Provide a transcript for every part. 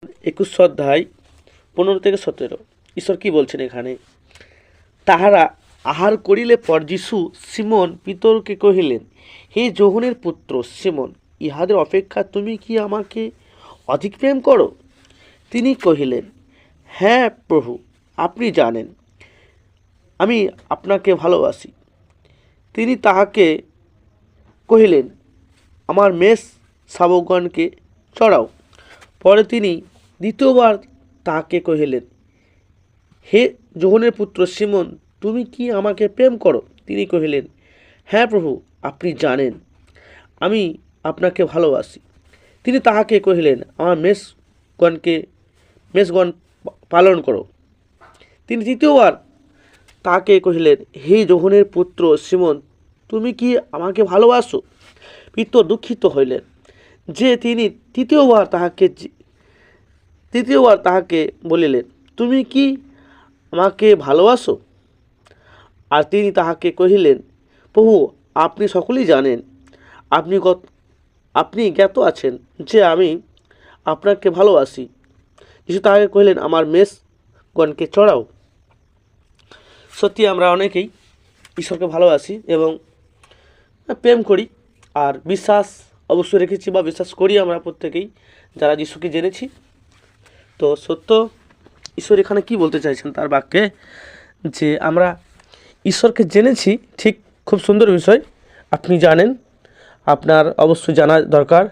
21 অধ্যায় 15 থেকে 17। ঈশ্বর কি বলছেন এখানে? তাহারা আহার করিলে পর যীশু সিমন পিতরকে কহিলেন, হে যোহনের পুত্র সিমন, ইহাদের অপেক্ষা তুমি কি আমাকে অধিক প্রেম করো? তিনি কহিলেন, হ্যাঁ প্রভু, আপনি জানেন আমি আপনাকে ভালোবাসি। তিনি তাহাকে কহিলেন, আমার মেষ শাবকগণকে চড়াও। পরে তিনি দ্বিতীয়বার তাহাকে কহিলেন, হে যোহনের পুত্র সিমন, তুমি কি আমাকে প্রেম করো? তিনি কহিলেন, হ্যাঁ প্রভু, আপনি জানেন আমি আপনাকে ভালোবাসি। তিনি তাহাকে কহিলেন, আমার মেষগণ পালন করো। তিনি তৃতীয়বার তাহাকে কহিলেন, হে যোহনের পুত্র সিমন, তুমি কি আমাকে ভালোবাসো? পিতর দুঃখিত হইলেন যে তিনি তৃতীয়বার তাহাকে বলিলেন, তুমি কি আমাকে ভালোবাসো? আর তিনি তাহাকে কহিলেন, প্রভু, আপনি সকলেই জানেন, আপনি জ্ঞাত আছেন যে আমি আপনাকে ভালোবাসি। যিশু তাহাকে কহিলেন, আমার মেষগণকে চড়াও। সত্যি আমরা অনেকেই ঈশ্বরকে ভালোবাসি এবং প্রেম করি, আর বিশ্বাস অবশ্যই রেখেছি বা বিশ্বাস করি আমরা প্রত্যেকেই যারা যিশুকে জেনেছি। তো সত্য ঈশ্বর এখানে কি বলতে চাইছেন তার বাক্যে, যে আমরা ঈশ্বরকে জেনেছি ঠিক, খুব সুন্দর বিষয়। আপনি জানেন, আপনার অবশ্যই জানা দরকার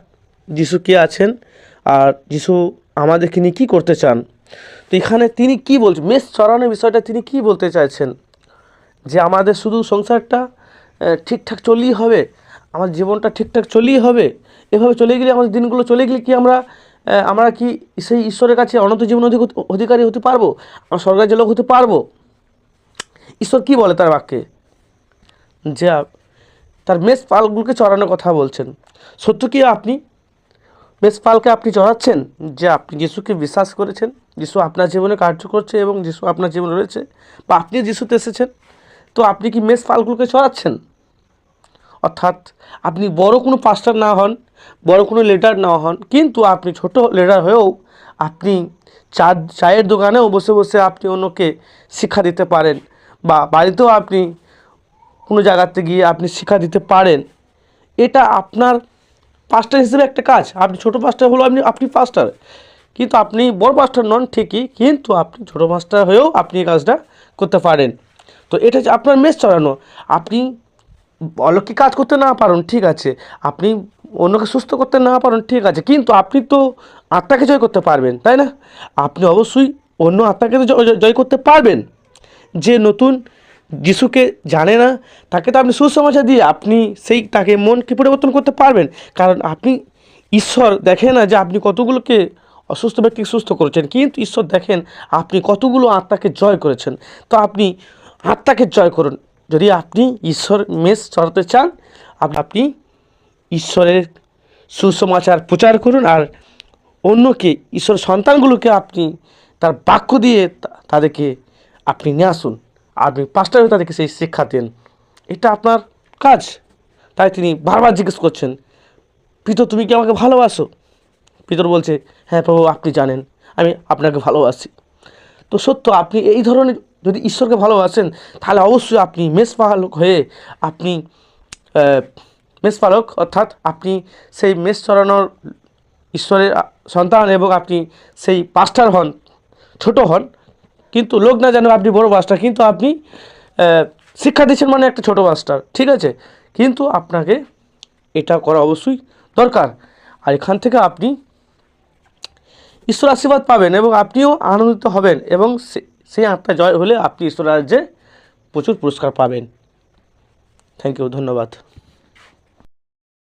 যিশু কে আছেন আর যিশু আমাদেরকে নিয়ে কী করতে চান। তো এখানে তিনি কি বলছেন, মেষ চড়ানোর বিষয়টা তিনি কি বলতে চাইছেন, যে আমাদের শুধু সংসারটা ঠিকঠাক চললেই হবে, আমার জীবনটা ঠিকঠাক চললেই হবে, এভাবে চলে গেলে আমাদের দিনগুলো চলে গেলে কি আমরা কি সেই ঈশ্বরের কাছে অনন্ত জীবন অধিকারী হতে পারবো, আমরা স্বর্গরাজ্যের লোক হতে পারবো? ঈশ্বর কি বলে তার বাক্যে, যে তার মেষ পালগুলোকে চড়ানোর কথা বলছেন। সত্য কি আপনি মেষ পালকে আপনি চড়াচ্ছেন, যে আপনি যিশুকে বিশ্বাস করেছেন, যিশু আপনার জীবনে কার্য করছে এবং যিশু আপনার জীবনে রয়েছে, বা আপনি যিশুতে এসেছেন, তো আপনি কি মেষ পালগুলোকে চড়াচ্ছেন? অর্থাৎ আপনি বড় কোনো পাস্টার না হন, বড় কোনো লিডার না হন, কিন্তু আপনি ছোট লিডার হয়েও আপনি চায়ের দোকানেও বসে বসে আপনি অন্যকে শিক্ষা দিতে পারেন, বা বাড়িতেও আপনি কোনো জায়গাতে গিয়ে আপনি শিক্ষা দিতে পারেন। এটা আপনার পাস্টার হিসেবে একটা কাজ। আপনি ছোটো পাস্টার হলো আপনি পাস্টার, কিন্তু আপনি বড় পাস্টার নন ঠিকই, কিন্তু আপনি ছোটো পাস্টার হয়েও আপনি এই কাজটা করতে পারেন। তো এটা হচ্ছে আপনার মেষ চড়ানো। আপনি অলৌকিক কাজ করতে না পারেন, ঠিক আছে, আপনি অন্যকে সুস্থ করতে না পারেন, ঠিক আছে, কিন্তু আপনি তো আত্মাকে জয় করতে পারবেন, তাই না? আপনি অবশ্যই অন্য আত্মাকে তো জয় করতে পারবেন। যে নতুন যিশুকে জানে না, তাকে তো আপনি সুসমাচার দিয়ে আপনি তাকে মনকে পরিবর্তন করতে পারবেন। কারণ আপনি ঈশ্বর দেখেন না যে আপনি কতগুলোকে অসুস্থ ব্যক্তিকে সুস্থ করেছেন, কিন্তু ঈশ্বর দেখেন আপনি কতগুলো আত্মাকে জয় করেছেন। তো আপনি আত্মাকে জয় করুন। যদি আপনি ঈশ্বর মেষ চড়াতে চান, আপনি ঈশ্বরের সুসমাচার প্রচার করুন, আর অন্যকে, ঈশ্বর সন্তানগুলোকে আপনি তার বাক্য দিয়ে তাদেরকে আপনি নিয়ে আসুন, আপনি পাস্টার হয়ে তাদেরকে সেই শিক্ষা দেন। এটা আপনার কাজ। তাই তিনি বারবার জিজ্ঞেস করছেন, পিতর, তুমি কি আমাকে ভালোবাসো? পিতর বলছে, হ্যাঁ প্রভু, আপনি জানেন আমি আপনাকে ভালোবাসি। তো সত্য, আপনি এই ধরনের যদি ঈশ্বরকে ভালোবাসেন, তাহলে অবশ্যই আপনি মেষপালক হয়ে আপনি মেষপালক, অর্থাৎ আপনি সেই মেষ চড়ানোর ঈশ্বরের সন্তান, এবং আপনি সেই পাস্টার হন, ছোট হন, কিন্তু লোক না জানে আপনি বড় পাস্টার, কিন্তু আপনি শিক্ষা দিচ্ছেন মানে একটা ছোট পাস্টার, ঠিক আছে, কিন্তু আপনাকে এটা করা অবশ্যই দরকার। আর এখান থেকে আপনি ঈশ্বর আশীর্বাদ পাবেন এবং আপনিও আনন্দিত হবেন, এবং সেই আত্মা জয় হলে আপনি ঈশ্বর রাজ্যে প্রচুর পুরস্কার পাবেন। থ্যাংক ইউ, ধন্যবাদ।